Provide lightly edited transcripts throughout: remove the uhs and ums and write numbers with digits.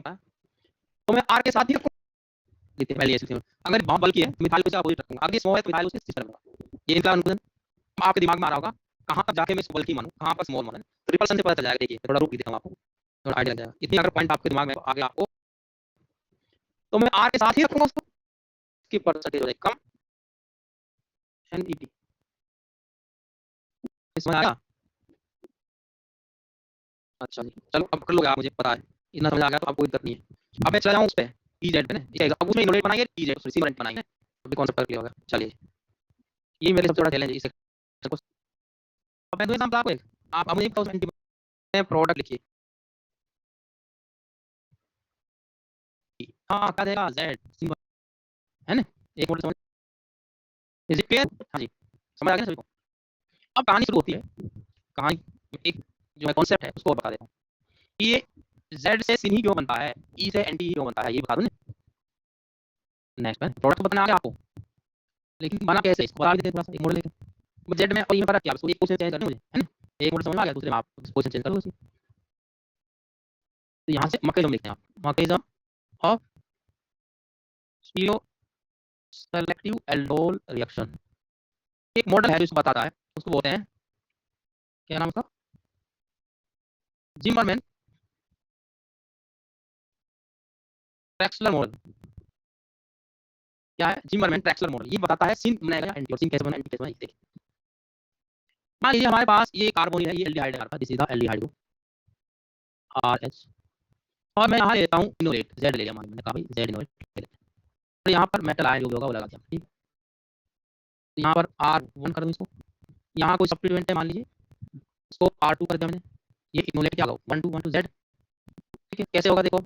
है तो मैं आर के साथ ही रखूंगा। देखिए पहले ऐसे अगर बॉन्ड बल्कि है तो मिथाइल को अपोजिट रखूंगा, अगर ये स्मॉल है तो मिथाइल उसके सिस्टर रखूंगा। ये इनका अनुकूलन आपके दिमाग में आ रहा होगा कहां पर जाके मैं स्मॉल की मानूं कहां पर स्मॉल मानूं, तो रिपल्सन से पता चल जाएगा। देखिए थोड़ा रूप दिखाऊं आपको, थोड़ा आइडिया लग जाएगा। इतनी अगर पॉइंट आपके दिमाग में आ गया आपको तो मैं आर के साथ ही रखूंगा उसको, स्किप परसेंटेज हो जाएगा कम एनईटी। समझ आया? अच्छा जी चलो अब कर लोगे आप, मुझे पता है इतना समझ आ गया तो अब कोई दिक्कत नहीं है। अब मैं चला जाऊँ उस पर ईजेड पे ना, अब उसमें इनोवेट बनाएंगे ईजेड सीमेंट बनाएंगे, अभी कॉन्सेप्ट क्लियर होगा। चलिए ये मेरे सबसे बड़ा चैलेंज है इसे। अब मैं दूँ एग्जाम्पल आपको एक, आप मुझे बताओ प्रोडक्ट लिखिए। हाँ क्या देगा जेड सिंबल है ना, एक मॉडल समझ, इज इट क्लियर? हाँ जी समझ आ गया सभी को। अब कहानी शुरू होती है, कहानी एक जो है कॉन्सेप्ट है उसको बता देता हूँ। ये जेड से सिन ही क्यों बनता है, ई से एंटी ही क्यों बनता है, ये बता दूँ ना। नेक्स्ट में प्रोडक्ट बताना आ गया आपको, लेकिन बना कैसे इसको बता देते थोड़ा सा। एक मॉडल लेके जेड में और ये फर्क क्या, उसको एक क्वेश्चन चेंज करना मुझे है ना, एक मॉडल समझ में आ गया, दूसरे में आप क्वेश्चन चेंज कर लो उसी। तो यहाँ से मैकेनिज्म लिखते हैं आप, mechanism of stereo selective aldol reaction. एक मॉडल है जो इसको बताता है, उसको बोलते हैं क्या नाम उसका, जिमरमैन ट्रैक्सलर मॉडल। क्या है जिमरमैन ट्रैक्सलर मॉडल, ये बताता है सिन बनाएगा एंटी और सिन कैसे बना एंटी कैसे बना। देखिए मान लीजिए हमारे पास ये कार्बोनिल है, ये एल्डिहाइड है, this is the aldehyde RH, और मैं यहाँ लेता हूँ इनोलेट जेड ले लिया, मान मैंने कहा भाई जेड इनोलेट ले लेते हैं, और यहाँ पर मेटल आयन जो भी होगा वो लगा दिया। ठीक तो यहाँ पर R1 कर दूँ इसको, यहाँ कोई सप्लीमेंट है मान लीजिए, इसको R2 कर दिया मैंने, ये इनोलेट क्या होगा 1 2 जेड। ठीक है कैसे होगा देखो,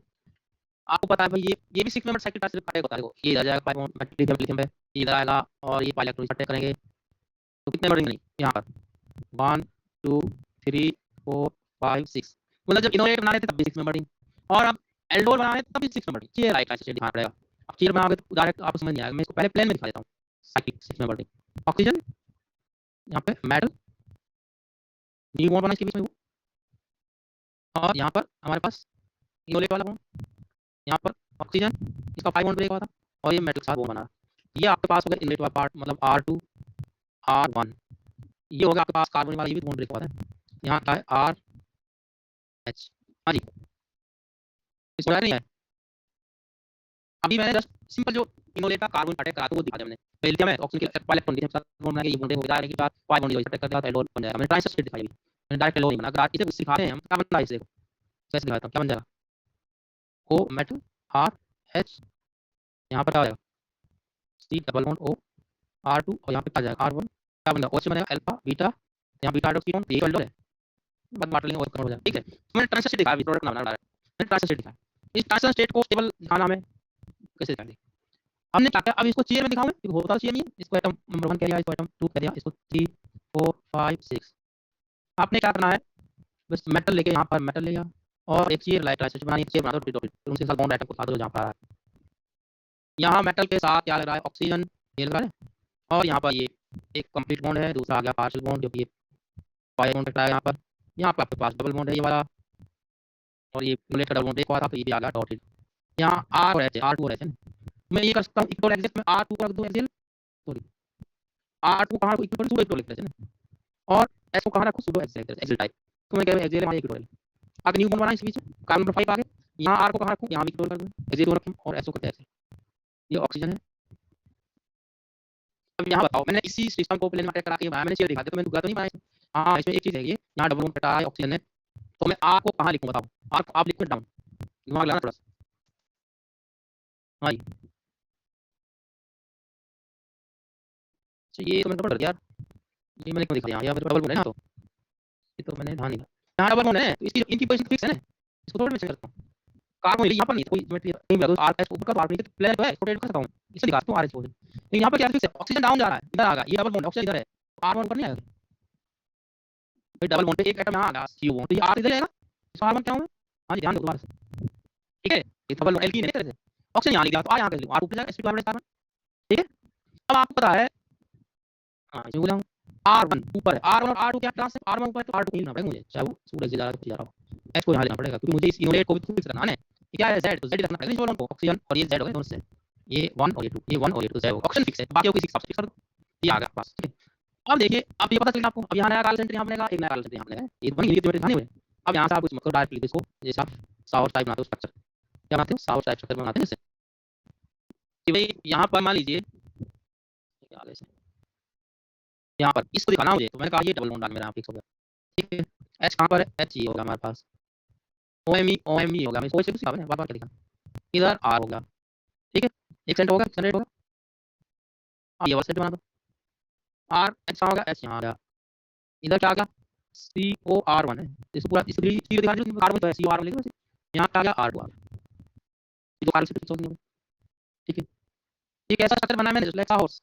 आपको पता है भाई ये भी 6 मेंबर साइकिल का सिर्फ होता है। देखो ये इधर जाएगा पाई बॉन्ड लिथियम लिथियम पे, ये इधर आएगा और ये पाई इलेक्ट्रॉन अटैक करेंगे, तो कितने नंबर नहीं यहाँ पर 1 2 3 4 5 6, मतलब जब इनोलेट बना रहे थे तब भी 6 मेंबर रिंग, और अब एल्डोल बना रहे थे तब भी 6 मेंबर रिंग। चेयर राइट से दिखाना पड़ेगा, अब चेयर बनाओगे तो डायरेक्ट आपको समझ नहीं आएगा, मैं इसको पहले प्लेन में दिखा देता हूँ। साइक्लिक 6 मेंबर रिंग, ऑक्सीजन यहाँ पे मेटल न्यू बॉन्ड बना इसके बीच में, और यहाँ पर हमारे पास इनोलेट वाला बॉन्ड, यहाँ पर ऑक्सीजन इसका 5 बॉन्ड ब्रेक हुआ था, और ये मेटल के साथ बॉन्ड बना। ये आपके पास हो गया इनलेट वाला पार्ट, मतलब R2 R1, ये हो गया आपके पास कार्बन वाला, ये भी बॉन्ड ब्रेक हुआ था। यहाँ आता है RH। हाँ जी इसको नहीं है, अभी मैंने जस्ट सिंपल जो इनोलेट का कार्बन अटैक करा था वो दिखा दिया मैंने। लिथियम है ऑक्सीजन के इलेक्ट्रॉन के साथ बॉन्ड बना के ये बॉन्ड हो जाएगा, के बाद 5 बॉन्ड अटैक करके बाद एल्डोल बन जाएगा। मैंने ट्रांजिस्टर स्टेट दिखाई, मैंने डायरेक्ट एल्डोल नहीं बना। अगर इसे सिखाते हैं हम क्या बनता है इसे देखो, कैसे दिखाता हूँ क्या बन जाएगा, O मेटल RH, यहाँ पर क्या हो जाएगा C double bond O R2, और यहाँ पे क्या जाएगा R1, क्या बन जाएगा OH बनेगा अल्फा बीटा, यहाँ बीटा हाइड्रोक्सी बॉन्ड, ये एल्डोल है, बाद बांट लेंगे और कन्वर्ट हो जाएगा। ठीक है मैंने ट्रांजिस्टर स्टेट दिखाया, प्रोडक्ट नाम डायरेक्ट मैंने ट्रांजिस्टर स्टेट दिखाया। इस ट्रांजिस्टर स्टेट को स्टेबल दिखाना हमें कैसे दिखाएंगे, हमने क्या किया, अब इसको चेयर में दिखाऊं मैं, होता तो चेयर नहीं है, इसको एटम नंबर 1 कह दिया, इसको एटम 2 कह दिया, इसको 3 4 5 6। आपने क्या करना है, बस मेटल लेके यहाँ पर मेटल ले गया और एक चेयर लाइट ट्रांजिस्टर बनानी है, चेयर बना दो फिर उनके साथ बॉन्ड एटम को साथ दो जहाँ पर यहाँ मेटल के साथ क्या लग रहा है ऑक्सीजन, ये लग रहा है, और यहाँ पर ये एक कंप्लीट बॉन्ड है, दूसरा आ गया पार्शियल बॉन्ड जो कि ये पाई बॉन्ड है यहाँ पर, यहाँ पर आपके पास डबल बॉन्ड है ये वाला, और ये प्लेट का डबल बॉन्ड एक हुआ था तो ये भी आ गया डॉटेड। यहाँ R और H R2 और H है, मैं ये कर सकता हूँ इक्वल एक्सिस में R2 रख दूँ एक्सियल, सॉरी R2 कहाँ इक्वल सूडो इक्वल लिख देते हैं, और S को कहाँ रखूँ सूडो एक्सियल टाइप, तो मैं कह रहा हूँ एक्सियल में इक्वल आगे न्यू बॉन्ड बना इस बीच कार्बन नंबर 5 आगे, यहाँ R को कहाँ रखूँ, यहाँ भी इक्वल कर दूँ एक्सियल रखूँ, और S को करते हैं, ये ऑक्सीजन है। अब यहाँ बताओ मैंने इसी सिस्टम को प्लेन में अटैक करा के मैंने चेयर दिखा दिया तो मैंने तो नहीं बनाया। हाँ इसमें एक चीज़ है ये, यहाँ डबल बॉन्ड कटा है ऑक्सीजन है, तो मैं R को कहाँ लिखूँ बताओ, R को आप लिखो डाउन, दिमाग लगाना थोड़ा सा। हाँ ये तो मैंने गड़बड़ कर दिया यार, ये मैंने क्यों दिखा दिया, यहाँ पर डबल बॉन्ड है ना, तो ये तो मैंने ध्यान नहीं दिया, यहाँ डबल बॉन्ड है तो इसकी इनकी पोजीशन फिक्स है ना, इसको थोड़ा मैं चेक करता हूँ। कार्बन यहाँ पर नहीं कोई ज्योमेट्री नहीं लगा, आर एस ऊपर का आर तो प्लेन है, रोटेट कर सकता हूँ, इसे दिखाता हूँ आर एस पोजीशन, लेकिन यहाँ पर क्या फिक्स है, ऑक्सीजन डाउन जा रहा है, इधर आ गया ये डबल बॉन्ड, ऑक्सीजन इधर है, R1 ऊपर नहीं आएगा भाई, डबल बॉन्ड पे एक एटम यहाँ आ गया सी बॉन्ड, तो ये R इधर आएगा, इस R1 क्या हूँ, हाँ जी ध्यान दो दोबारा से। ठीक है ये डबल बॉन्ड एल्कीन है तरह से, ऑक्सीजन यहाँ निकला तो आ यहाँ कर लो, R ऊपर जाएगा sp2 कार्बन। ठीक है अब आपको पता है, हाँ इसमें बोला हूँ R1 ऊपर है, R1 और R2 क्या ट्रांस है, R1 ऊपर है तो R2 को लेना पड़ेगा मुझे, चाहे वो सूरज से जा रहा हो, एस को यहाँ लेना पड़ेगा क्योंकि मुझे इस इनोलेट को भी फिक्स करना है, ये क्या है Z, तो Z रखना पड़ेगा इस बोलोन को, ऑक्सीजन और ये Z हो गए दोनों से, ये 1 और ये 2, ये 1 और ये 2 Z होगा, ऑक्सीजन फिक्स है, बाकी कोई 6 सब्सिट्यूट कर दो, ये आ गया पास, ठीक है। अब देखिए, अब ये पता चल गया आपको, अब यहाँ नया कार्बन सेंटर यहाँ बनेगा, एक नया कार्बन सेंटर यहाँ बनेगा, ये तो बनी ये ज्योमेट्री बनी हुई है। अब यहाँ से आप कुछ मतलब डायरेक्ट लिख दो इसको, जैसे आप साउथ टाइप बनाते हो स्ट्रक्चर, क्या बनाते हो साउथ टाइप स्ट्रक्चर बनाते हैं जैसे कि भाई यहाँ पर मान लीजिए आगे से यहाँ पर इसको दिखाना मुझे, तो मैंने कहा ये डबल बॉन्ड डाल मेरा फिक्स हो गया, ठीक है। H कहाँ पर है, H ये होगा हमारे पास, OMe होगा, मैं सोच कुछ बार बार क्या लिखा, इधर R हो गया, ठीक है, एक सेंटर होगा, सेंटर होगा, अब ये वाला सेंटर बना दो, R H कहाँ होगा, H यहाँ आ गया, इधर क्या आ गया, COR1 है, इसको पूरा इसको चीज दिखा दो, कार्बन तो है COR1 लिख दो, यहाँ क्या आ गया R2R, ये दो कार्बन से फिक्स हो गए, ठीक है। ये कैसा स्ट्रक्चर बना है मैंने, लाइक हाउस,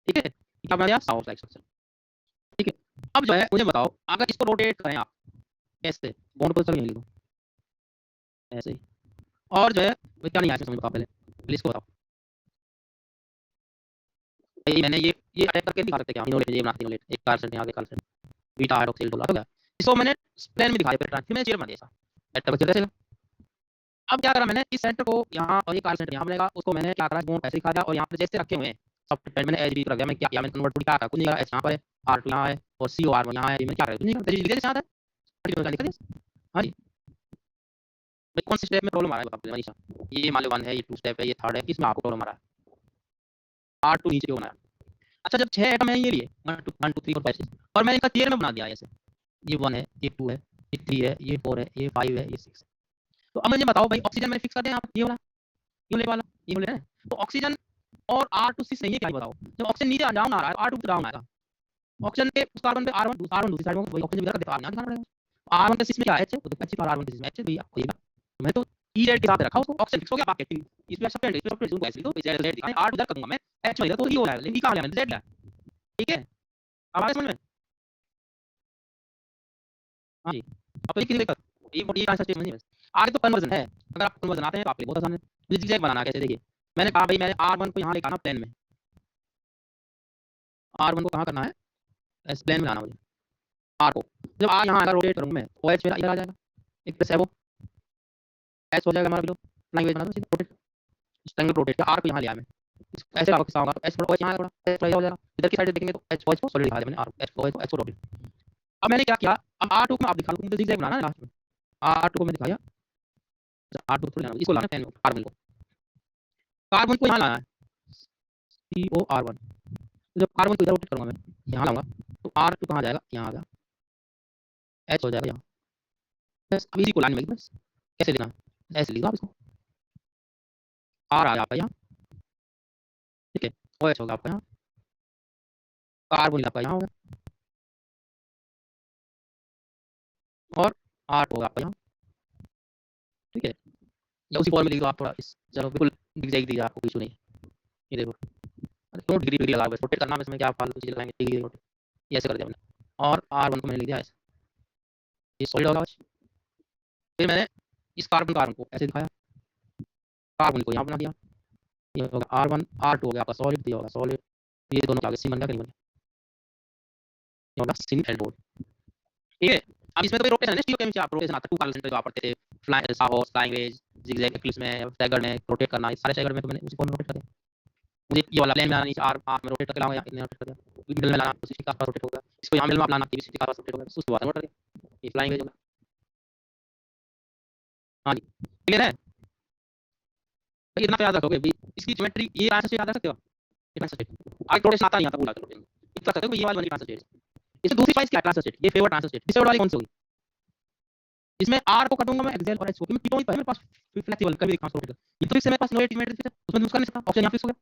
ठीक है, क्या बना दिया हाउस लाइक स्ट्रक्चर, ठीक है। अब जो है मुझे बताओ, अगर इसको रोटेट करें आप कैसे, बॉन्ड पोजीशन यहीं लिखो ऐसे ही, और जो है क्या नहीं आया समझ बताओ पहले, प्लीज इसको बताओ। भाई मैंने ये अटैक करके दिखा सकते क्या, इनोलेट ये बनाते इनोलेट, एक कार्बन सेंटर आगे कार्बन सेंटर बीटा हाइड्रोक्सिल डोला हो गया, इसको मैंने प्लेन में दिखाया फिर मैंने चेयर बना दिया ऐसा एटम चलता चला। अब क्या करा मैंने, इस सेंटर को यहाँ और ये कार्बन सेंटर यहाँ बनेगा, उसको मैंने क्या करा बॉन्ड ऐसे दिखा दिया, और यहाँ पे जैसे रखे हुए हैं सब पेन मैंने एच भी रख दिया, मैं क्या किया मैंने कन्वर्ट क्या करा, कुछ नहीं करा, एच यहाँ पर है, R2 यहाँ है और COR1 यहाँ है, मैंने क्या करा कुछ नहीं करा, लिख दिया जैसे आता है लिख दिया। हाँ जी भाई कौन से स्टेप में प्रॉब्लम आ रहा है बताओ मनीषा, ये मान लो 1 है, ये 2 स्टेप है, ये 3rd है, किसमें आपको प्रॉब्लम आ रहा है, R2 नीचे क्यों बना है। अच्छा जब 6 एटम है ये लिए 1 2 3 4 5 6 और मैंने इनका चेयर में बना दिया ऐसे, ये 1 है, ये 2 है, ये 3 है, ये 4 है, ये 5 है, ये 6 है। तो अब मुझे बताओ भाई ऑक्सीजन मैंने फिक्स कर दिया ये वाला, ये वाला ये वाला है, तो ऑक्सीजन और R2 6 नहीं है क्या बताओ, जब ऑक्सीजन नीचे डाउन आ रहा है R2 डाउन आएगा, ऑक्सीजन के उस कार्बन पे R1 दूसरी साइड में वही ऑक्सीजन इधर देता R दिखाना पड़ेगा, R1 के 6 में क्या H है, तो H पर R1 के 6 में H भैया होएगा, मैं तो EZ के साथ रखा उसको, ऑक्सीजन फिक्स हो गया बाकी इस पे सब पे जोन को ऐसे लिखो Z दिखाएं, R2 इधर करूंगा मैं, H होएगा तो ये हो जाएगा, लेकिन कहां लिया मैंने Z लिया, ठीक है। अब आगे समझ में, हां जी अब तो ये क्लियर कर, ये आंसर स्टेटमेंट नहीं है, आगे तो कन्वर्जन है, अगर आप कन्वर्जन आते हैं तो आपके बहुत आसान है, मुझे जिगजैग बनाना कैसे देखिए, मैंने कहा भाई मैंने R1 को यहां लेकर आना प्लेन में, R1 को कहां करना है एस प्लेन में लाना मुझे, R को जब R यहां आएगा रोटेट करूंगा मैं, OH मेरा इधर आ जाएगा, एक प्लस है वो एच हो जाएगा हमारा बिलो, लैंग्वेज बना दो सीधा रोटेट, स्ट्रैंगल रोटेट का R को यहां ले आया मैं, ऐसे आपको किस्सा होगा तो एच थोड़ा OH यहां थोड़ा एच थोड़ा हो जाएगा, इधर की साइड देखेंगे तो एच OH को सॉलिड दिखा दिया मैंने, R एच OH को एच को रोटेट। अब मैंने क्या किया, अब R2 को आप दिखा दो, मुझे जिगजैग बनाना है लास्ट में, R2 को मैं दिखाया, R2 थोड़ी लाना, इसको लाना है कार्बन को यहां लाना है COR1, तो जब कार्बन को इधर रोटेट करूंगा मैं यहां लाऊंगा तो R2 कहां जाएगा, यहां आ गया, H हो जाएगा यहां, बस अब इसी को लाइन में बस कैसे लिखना है ऐसे लिखो आप इसको, R आ गया आपका यहाँ, ठीक है, OH होगा आपका यहाँ, कार्बन आपका यहाँ होगा और R होगा आपका यहाँ, ठीक है, या उसी फॉर्म में लिख दो आप थोड़ा इस, चलो बिल्कुल दिख जाएगी दीजिए आपको कुछ नहीं, ये देखो अरे क्यों डिग्री लगा बस रोटेट करना है इसमें क्या फालतू चीज लगाएंगे, डिग्री रोटेट ये ऐसे कर दिया मैंने, और R1 को मैंने लिख दिया ऐसे, ये सॉलिड होगा बस, फिर मैंने इस कार्बन को ऐसे दिखाया, कार्बन को यहाँ बना दिया, ये होगा R1 R2 हो गया आपका सॉलिड, ये होगा सॉलिड, ये दोनों के आगे सी बन गया, कहीं बन गया, ये होगा सिन एल्डोड, ठीक है। अब इसमें तो रोटेशन है, स्टीरियोकेमिस्ट्री आप रोटेशन आता है, 2 कार्बन सेंटर जो आप पढ़ते थे फ्लाई साहॉस फ्लाइंग वेज जिगजैग एक्लिप्स में स्टैगर्ड में रोटेट करना, इस सारे स्टैगर्ड में तो मैंने उसी फॉर्म में रोटेट कर दिया, मुझे ये वाला प्लेन में आना नहीं, R में रोटेट करके लाऊंगा, इतने रोटेट कर दिया, मिडल में लाना तो 60 का रोटेट होगा, इसको यहाँ मिडल में आप लाना 60 का रोटेट होगा, उसके बाद रोटेट कर दिया, ये फ्लाइंग वेज होगा। हां जी क्लियर है, भाई इतना तो याद रखोगे भाई, इसकी ज्योमेट्री ये आंसर से याद रख सकते हो, इतना सच आगे रोटेशन आता नहीं आता पूरा रोटेशन, इतना सकते हो ये वाली बनी ट्रांसफर स्टेट, इसमें दूसरी चॉइस क्या है ट्रांसफर स्टेट, ये फेवर ट्रांसफर स्टेट, फेवर वाली कौन सी होगी, इसमें R को कर दूंगा मैं एक्सेल और H को, क्योंकि कीटोन है मेरे पास फ्लेक्सिबल कभी ट्रांसफर होगा, ये तो फिक्स है मेरे पास नो एटीमेट फिक्स है, उसमें दूसरा नहीं सकता ऑप्शन यहां फिक्स हो गया,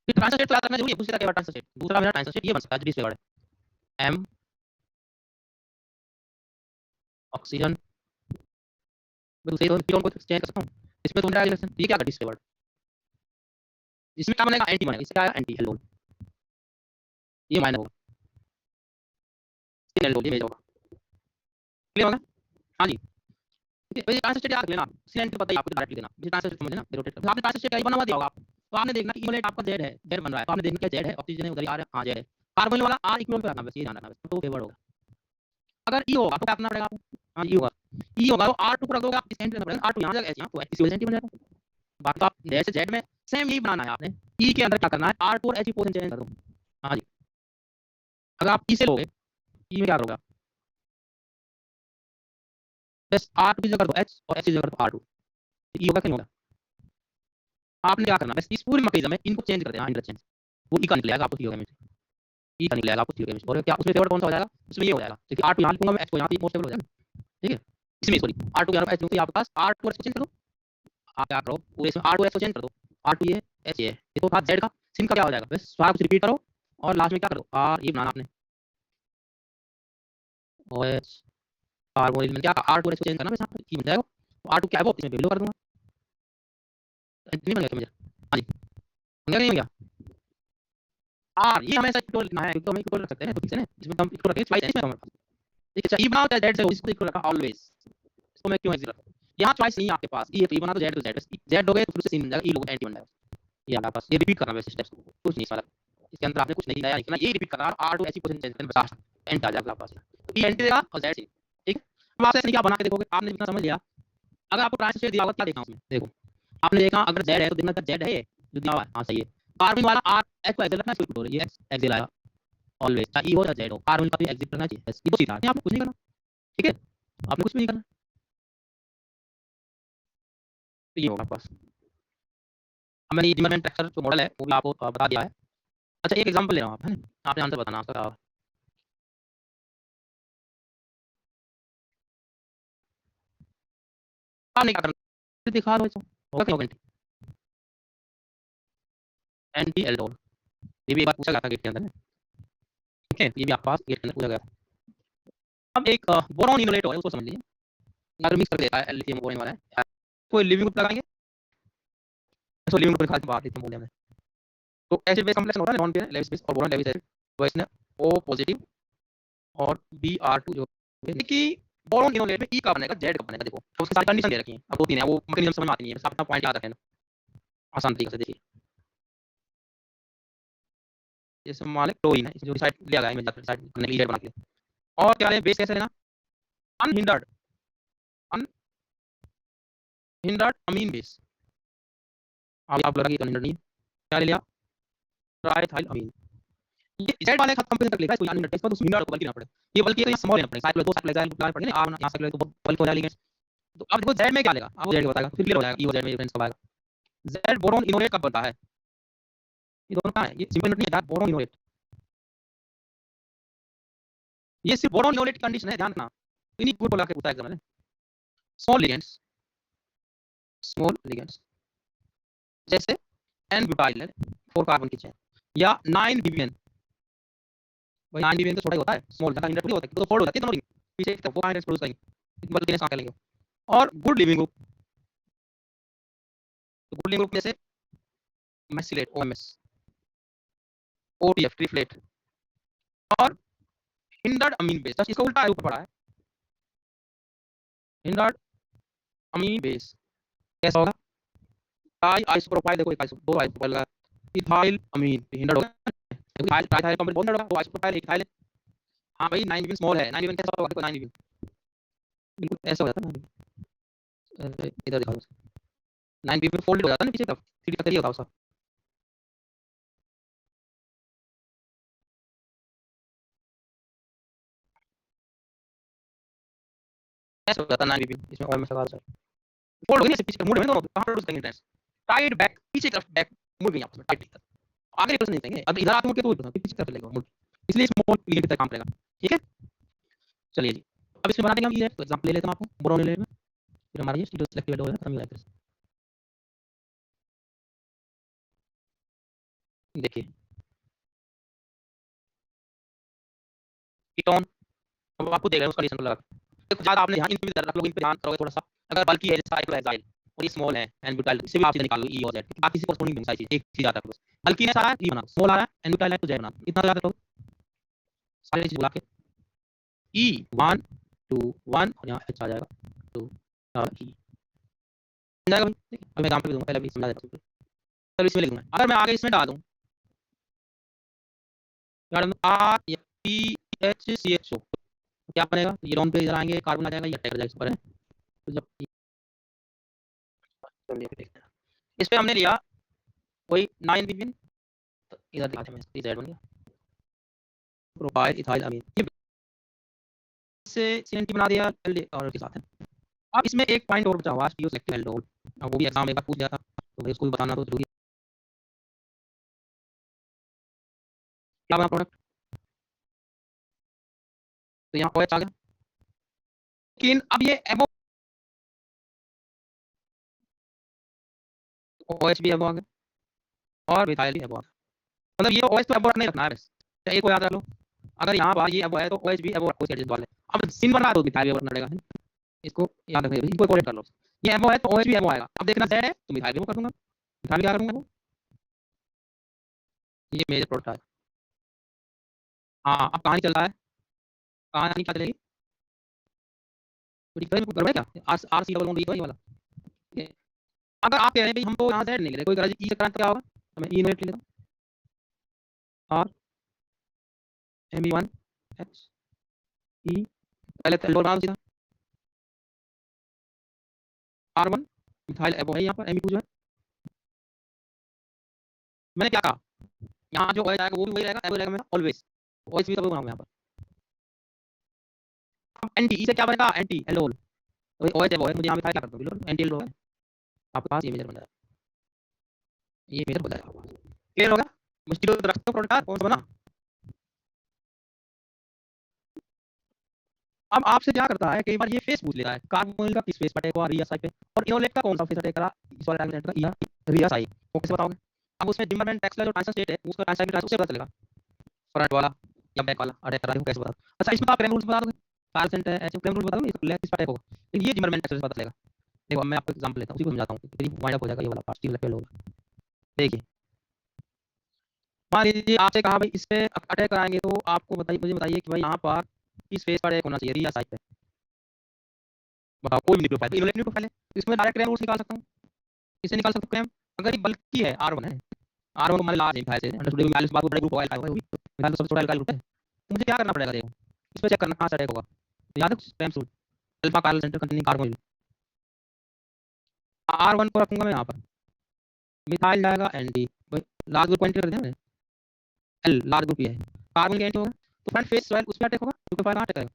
फिर ट्रांसफर स्टेट तो याद रखना जरूरी है, दूसरा क्या ट्रांसफर स्टेट, दूसरा मेरा ट्रांसफर स्टेट ये बन सकता है जिस फेवर है M ऑक्सीजन, मैं दूसरे कीटोन को चेंज कर सकता हूं, इसमें तो मेरा रिलेशन ये क्या कर डिसफेवर्ड, इसमें क्या बनेगा एंटी बनेगा, इससे क्या आएगा एंटी हेलोन, ये माइनस होगा सिन हेलोन ये मेजर होगा, क्लियर होगा। हां जी ये ट्रांसफर स्टेट याद रख लेना, सीएन पता ही आपको डायरेक्ट लिखना, ये ट्रांसफर स्टेट समझे ना, रोटेट कर आपने ट्रांसफर स्टेट क्या बना हुआ दिया होगा आपको, तो आपने देखना कि इक्विवेलेंट आपका Z है, Z बन रहा है, तो आपने देखना क्या Z है, ऑक्सीजन है उधर ही आ रहा है, हां Z है, कार्बन वाला R इक्विवेलेंट पे रखना बस, ये ध्यान रखना बस, तो फेवर होगा, अगर E होगा तो क्या करना पड़ेगा आपको, हां E होगा ई होगा तो R2 को रख दोगे आप, इस एंड करना पड़ेगा, R2 यहाँ जाएगा, यहाँ तो इसी वजह से बन जाएगा। बाकी तो आप जैसे जेड में सेम यही बनाना है आपने, ई के अंदर क्या करना है, R2 और H की पोजीशन चेंज कर दो। हाँ जी, अगर आप ई से लोगे, ई में क्या करोगे आप, बस R2 की जगह कर दो H और H की जगह कर दो R2, ई होगा कहीं होगा। आपने क्या करना, बस इस पूरी मैकेनिज्म में इनको चेंज कर देना, इंटरचेंज, वो ई का निकलेगा आपको, होगा में ई का निकलेगा आपको, होगा में और क्या उसमें फेवरेट कौन सा हो जाएगा, उसमें ये हो जाएगा, क्योंकि R2 यहाँ लिखूंगा मैं, H को यहाँ पे मोस्ट फेवरेट हो जाएगा, ठीक है। इसमें सॉरी R2 यहाँ पे H आपके पास, R2 और H को चेंज कर दो, आप क्या करो पूरे इसमें R2 H को चेंज कर दो, R2 ये H ये तो बात Z का सिम का क्या हो जाएगा, बस सारा कुछ रिपीट करो और लास्ट में क्या करो, R ये बनाना आपने, OH कार्बोनिल में क्या R2 और H को चेंज करना, बस यहाँ पे ई बन जाएगा, तो R2 क्या है वो इसमें बिलो कर दूंगा, नहीं बन गया मुझे, हाँ जी बन गया, नहीं बन गया, R ये हमेशा इक्वल लिखना है, तो हम इक्वल रख सकते हैं, तो ठीक है ना, इसमें हम इक्वल रखेंगे चॉइस है इसमें हमारे पास, ठीक है। अच्छा ई बनाओ चाहे Z से हो, इसको इक्वल रखा ऑलवेज, इसको मैं क्यों एक्सिट रखा, यहाँ चॉइस नहीं है आपके पास, ई बना तो Z तो Z, Z लोगे तो फिर से सीन बन जाएगा, ई लोगे एंटी बन जाएगा, ये आपके पास, ये रिपीट करना वैसे स्टेप्स कुछ नहीं सारा, इसके अंदर आपने कुछ नहीं नया लिखना, ये रिपीट करना, R2 ऐसी पोजीशन चेंज करना, बस एंड आ जाएगा आपके पास, तो ई एंटी देगा और Z सी, ठीक है। अब आपसे नहीं क्या बना के देखोगे, आपने जितना समझ लिया, अगर आपको ट्रांसलेट दिया होगा क्या देखा उसमें, देखो आपने देखा अगर Z है तो दिन का Z है ये जो दिया हुआ है, हाँ सही है, कार्बन वाला R H को एक्सिट रखना है, इसको बोल रही है X एक्सिट आया ऑलवेज, चाहे ई हो या Z हो, कार्बन का भी एक्सिट करना चाहिए, बस ये तो सीधा है, आपको कुछ नहीं करना, ठीक है, आपने कुछ भी नहीं करना, तो ये होगा आपके पास। अब मैंने ये जिमरमैन टेक्सचर जो मॉडल है वो भी आपको बता दिया है। अच्छा एक एग्जांपल ले रहा हूँ आप, है ना, आपने आंसर बताना आपका क्या होगा, आपने क्या करना दिखा दो, इसको होगा क्या, होगा एंटी एल्डोल, ये भी एक बार पूछा गया था गेट के अंदर, ठीक है, ये भी आपके पास गेट के अंदर पूछा गया था। अब एक बोरॉन इनोलेट है, उसको समझ लीजिए, अगर मिक्स कर देता है लिथियम बोरॉन वाला है, कोई लिविंग ग्रुप लगाएंगे, तो लिविंग ग्रुप निकाल के बाहर लिथियम बोरॉन में, तो एसिड बेस कॉम्प्लेक्स होता है नॉन पेयर लेविस बेस और बोरॉन लेविस एसिड, तो इसने O पॉजिटिव और Br2 जो है कि बोरॉन इनोलेट में E का बनेगा Z का बनेगा, देखो अब उसकी सारी कंडीशन दे रखी है, अब दो तीन है, वो मैकेनिज्म समझ में आती नहीं है, बस आप अपना पॉइंट याद रखें आसान तरीके से, देखिए जैसे मान लें क्लोरीन है, इसे जो डिसाइड लिया गया है इमेज डिसाइड करने के लिए बना के, और क्या है बेस कैसे लेना, अनहिंडर्ड अनहिंडर्ड अमीन बेस, आप लगा कि अनहिंडर्ड नहीं, क्या ले लिया, ट्राइथाइल अमीन, ये जेड वाले खत्म पे तक लेगा, इसको यानी टेक्स्ट पर उसमें हिंडर्ड को बल्कि ना पड़े, ये बल्कि तो यहाँ स्मॉल लेना पड़ेगा, साइक्लो दो साइक्लो एग्जाइल बुलाना पड़ेगा, आप यहाँ साइक्लो तो बल्क हो जाएगा, तो अब देखो जेड में क्या लेगा, आपको जेड बताएगा, फिर क्लियर हो जाएगा ई और जेड में डिफरेंस कब आएगा। जेड बोरॉन इनोलेट कब बनता है, ये दोनों कहां है, ये सिंपल नहीं है, बोरॉन इनोलेट, ये सिर्फ बोरॉन इनोलेट की कंडीशन है, ध्यान रखना, इन्हीं को बोला के पूछा एग्जाम में, स्मॉल लिगेंड्स जैसे एन ब्यूटाइल 4 कार्बन की चेन, या 9 बीबीएन, भाई 9 बीबीएन तो छोटा ही होता है, स्मॉल का इंटर थोड़ी होता है, तो फोल्ड हो जाती है दोनों रिंग पीछे की तरफ, वो आयन प्रोड्यूस करेंगे, बल्कि कहां करेंगे, और गुड लिविंग ग्रुप, तो गुड लिविंग ग्रुप में से मेसिलेट ओएमएस, ओटीएफ ट्रिफ्लेट, और हिंडर्ड अमीन बेस, जस्ट इसका उल्टा ऊपर पड़ा है, हिंडर्ड अमीन बेस कैसा होगा, ट्राई आइसोप्रोपाइल, देखो एक दो आइसोप्रोपाइल का इथाइल अमीन हिंडर्ड होगा, इथाइल ट्राइथाइल कंपाउंड बॉन्ड होगा, तो आइसोप्रोपाइल एक इथाइल, हां भाई 9 बीबीएन स्मॉल है, 9 बीबीएन कैसा होगा, देखो 9 बीबीएन बिल्कुल ऐसा हो जाता है ना, इधर दिखाओ 9 बीबीएन फोल्ड हो जाता है ना पीछे तरफ, सीधी का तरीका होता है उसका, ऐसा हो जाता है 9 बीबीएन, इसमें ओएमएस लगा दो, फोल्ड हो गई ना पीछे मुड़ में दोनों, कहां प्रोड्यूस करेंगे ट्रांस, टाइड बैक पीछे तरफ बैक मुड़ गई आपस में टाइट, आगे प्रेस नहीं करेंगे, अब इधर आके मुड़ के तो पीछे तरफ चलेगा मुड़, इसलिए स्मॉल लिगेंड की तरह काम करेगा, ठीक है। चलिए जी अब इसमें बना देंगे हम ये, तो एग्जांपल ले लेते हैं आपको बोरॉन ले में, फिर हमारा ये स्टीरियो सिलेक्टिव हो जाएगा, खत्म हो जाएगा, देखिए कीटोन, अब आपको देगा उसका कंडीशन लगा, देखो ज्यादा आपने ध्यान इन पे रख लो, इन पे ध्यान करोगे थोड़ा सा, अगर बल्कि है जैसे साइक्लोहेक्साइल और ये स्मॉल है एन ब्यूटाइल, इसे भी आप सीधे निकाल लो ई और जेड, बाकी से कोरस्पोंडिंग बन सारी चीज एक चीज आता है, बस बल्कि है सारा ई बना, स्मॉल आ रहा है एन ब्यूटाइल है तो जेड बना, इतना याद रखो सारी चीज बुला के, ई 1 2 1 और यहाँ एच आ जाएगा 2 और ई बन जाएगा भाई, ठीक है। अब मैं एग्जांपल भी दूंगा, पहले भी समझा देता हूं, चलो इसमें लिख दूंगा, अगर मैं आगे इसमें डाल दूं आर या P H C H O, तो क्या बनेगा, ये डॉन पे इधर आएंगे, कार्बन आ जाएगा, ये अटैक हो जाएगा इस पर है। तो जब इस पे हमने लिया कोई 9 ppm, तो इधर दिखाते हैं Z बन गया प्रोपाइल इथाइल अमीन, ये से CNT बना दिया और के साथ है। अब इसमें एक पॉइंट और बचा हुआ है, सेलेक्टिव एल्डोल, वो भी एग्जाम में एक बार पूछ गया था, तो भाई उसको भी बताना तो जरूरी। क्या बना प्रोडक्ट, तो यहाँ OH आ गया, लेकिन अब ये एबो OH भी एबो आ गया और मिथाइल भी एबो आ गया, मतलब ये OH तो एबो नहीं रखना है बस, एक को याद रख लो, अगर यहाँ पर ये एबो है तो OH भी एबो रखो इसके वाले। अब सिन बना दो मिथाइल भी एबो रखना पड़ेगा, इसको याद रखना, इनको कोडेट कर लो, ये एबो है तो OH भी एबो आएगा। अब देखना Z है तो मिथाइल भी एबो कर दूंगा, मिथाइल क्या करूंगा वो, ये मेजर प्रोडक्ट है। हाँ अब कहानी चल रहा है, कहानी क्या चलेगी, गड़बड़ क्या, आर सी डबल डी वाला। अगर आप कह रहे हैं भाई हम तो यहाँ Z नहीं ले रहे, कोई गरज ई से करंट क्या होगा, तो मैं ई इनोवेट ले लेता हूँ, और Me1 H E, पहले तो एल्डोल बना दो सीधा, R1 मिथाइल एबो है यहाँ पर, Me2 जो है, मैंने क्या कहा, यहाँ जो OH आएगा वो भी वही रहेगा, एबो रहेगा मेरा ऑलवेज, OH भी तो बनाऊंगा यहाँ पर। अब एंटी ई से क्या बनेगा, एंटी एल्डोल, तो OH एबो है, मुझे यहाँ मिथाइल क्या कर दूँ, बिल्कुल एंटी एल्डोल है, आपके पास ये मेजर बन जाएगा, ये मेजर बन जाएगा, क्लियर हो गया। मुश्किल तो रखते हो प्रोडक्ट कौन सा बना। अब आपसे क्या करता है, कई बार ये फेस पूछ लेता है, कार्बोनिल का किस फेस पर अटैक हुआ, रिया साइड पे, और इनोलेट का कौन सा फेस अटैक करा, इस वाले डायग्राम का या रिया साइड, वो कैसे बताओगे। अब उसमें जिमरमैन टेक्सला जो ट्रांसफर स्टेट है उसका ट्रांसफर ट्रांसफर से पता चलेगा, फ्रंट वाला या बैक वाला अटैक करा है वो कैसे बता। अच्छा इसमें तो आप क्रेम रूल्स बता दोगे, कार्बन है ऐसे क्रेम रूल बता दोगे ये किस पर अटैक होगा, लेकिन ये जिमरमैन टेक्सला से पता चलेगा। देखो मैं आपको एग्जांपल लेता हूं, उसी को समझाता हूं, फिर वाइंड अप हो जाएगा ये वाला पार्ट, स्टील लेवल होगा। देखिए मान लीजिए आपसे कहा भाई इस पे अटैक कराएंगे, तो आपको बताइए, मुझे बताइए कि भाई यहाँ पर किस फेस पर अटैक होना चाहिए, रिया साइड पे, बताओ कोई भी न्यूक्लियोफाइल, इनोलेट न्यूक्लियोफाइल है, इसमें डायरेक्ट क्रैम रूल्स निकाल सकता हूँ, इससे निकाल सकता हूँ क्रैम, अगर ये बल्कि है R1 है, R1 को मान लार्ज है मिथाइल से, अंडरस्टूड मिथाइल से बात बड़ा ग्रुप होगा, वो भी मिथाइल सबसे छोटा एल्काइल ग्रुप है, तो मुझे क्या करना पड़ेगा, देखो इस पे चेक करना कहाँ से अटैक होगा, तो याद है Cram rule, alpha carbon centre containing carbonyl, R1 को रखूंगा मैं यहाँ पर, मिथाइल जाएगा एंटी, लार्ज ग्रुप एंटी कर दिया L लार्ज ग्रुप है, कार्बन का एंटी होगा, तो फ्रंट फेस सॉइल उस पे अटैक होगा, क्योंकि फायर अटैक करेगा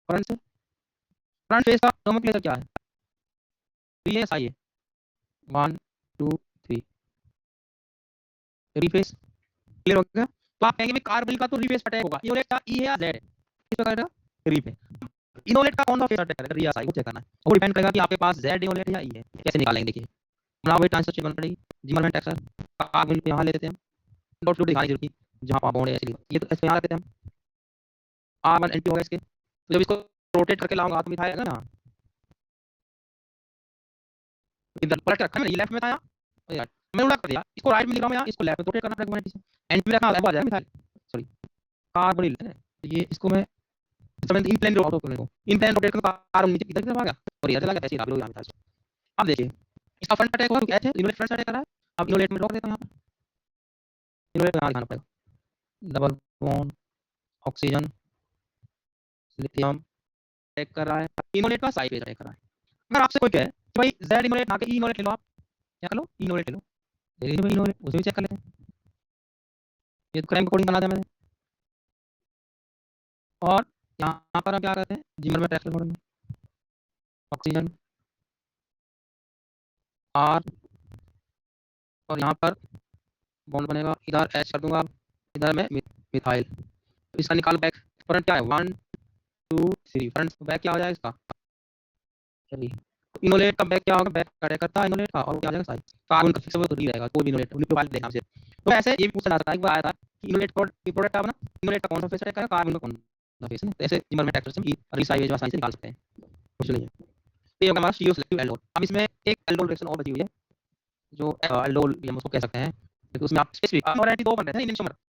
फ्रंट से, फ्रंट फेस का नोमेनक्लेचर क्या है, RSI है 1 2 3 रिफेस, क्लियर हो गया। तो आप कहेंगे कार्बन का तो रिफेस अटैक होगा, इनोलेट का ई है या जेड है, किस प्रकार का रिफ है, इनोलेट का कौन सा फेस अटैक करेगा, रिया साई को चेक करना है, वो डिपेंड करेगा कि आपके पास जेड इनोलेट है या ई है, कैसे निकालेंगे देखिए, हम वही ट्रांसफर चेक करना पड़ेगी, जिमरमैन टेक्सचर कार्बन को यहां ले लेते हैं, डॉट टू दिखाने की जरूरत नहीं, जहां पर बॉन्ड है ऐसे ये तो ऐसे यहां रखते हैं हम, R1 एंटी होगा इसके, तो जब इसको रोटेट करके लाऊंगा तो मिथाइल आएगा ना, इधर पलट के रखा है, ये लेफ्ट में था यार, मैंने उल्टा कर दिया, इसको राइट में लिख रहा हूं, यहाँ इसको लेफ्ट में रोटेट करना पड़ेगा, एंटी रखना है, आ जाएगा मिथाइल, सॉरी कार्बोनिल है, तो ये इसको मैं इन प्लेन रोटेट करके कार्बन नीचे इधर की तरफ आ गया और इधर चला गया, ऐसे ही रहा मिथाइल। अब देखिए इसका फ्रंट अटैक होगा क्योंकि H है, इनोलेट फ्रंट अटैक कर रहा है, अब इनोलेट में लॉक देता हूं, यहाँ पर इनोलेट यहाँ दिखाना पड़ेगा, double bond oxygen lithium attack कर रहा है, इनोलेट का साइड पे अटैक कर रहा है। अगर आपसे कोई कहे कि भाई Z इनोलेट ना के ई इनोलेट ले लो, आप क्या कर लो, ई इनोलेट ले लो, ले लीजिए भाई इनोलेट, उसे भी चेक कर लेते हैं, ये तो क्रैम कोडिंग बना दिया मैंने, और यहाँ पर हम क्या करते हैं, जिमरमैन टेक्सचर मॉडल में ऑक्सीजन R, और यहाँ पर बॉन्ड बनेगा, इधर H कर दूंगा, इधर मैं मिथाइल, तो इसका निकाल बैक, फ्रंट क्या है 1 2 3, फ्रंट बैक क्या हो जाएगा इसका, चलिए इनोलेट का बैक क्या होगा, बैक अटैक करता है इनोलेट का, और क्या आ जाएगा साइड, कार्बन का फिक्स तो नहीं रहेगा, कोई भी इनोलेट लिक्विड देखना से, तो ऐसे ये भी पूछा जा सकता है, एक बार आया था कि इनोलेट प्रोडक्ट क्या बना, इनोलेट का कौन सा फेस अटैक करेगा, कार्बन का कौन सा फेस है, तो ऐसे जिमरमैन टेक्सचर से रिसाइज आसानी से निकाल सकते हैं, कुछ नहीं है। तो ये होगा हमारा स्टीरियो सिलेक्टिव एल्डोल। अब इसमें एक एल्डोल रिएक्शन और बची हुई है, जो एल्डोल हम उसको कह सकते हैं, क्योंकि उसमें आप स्पेसिफिक और एंटी दो बन रहे थे इंडियन समर,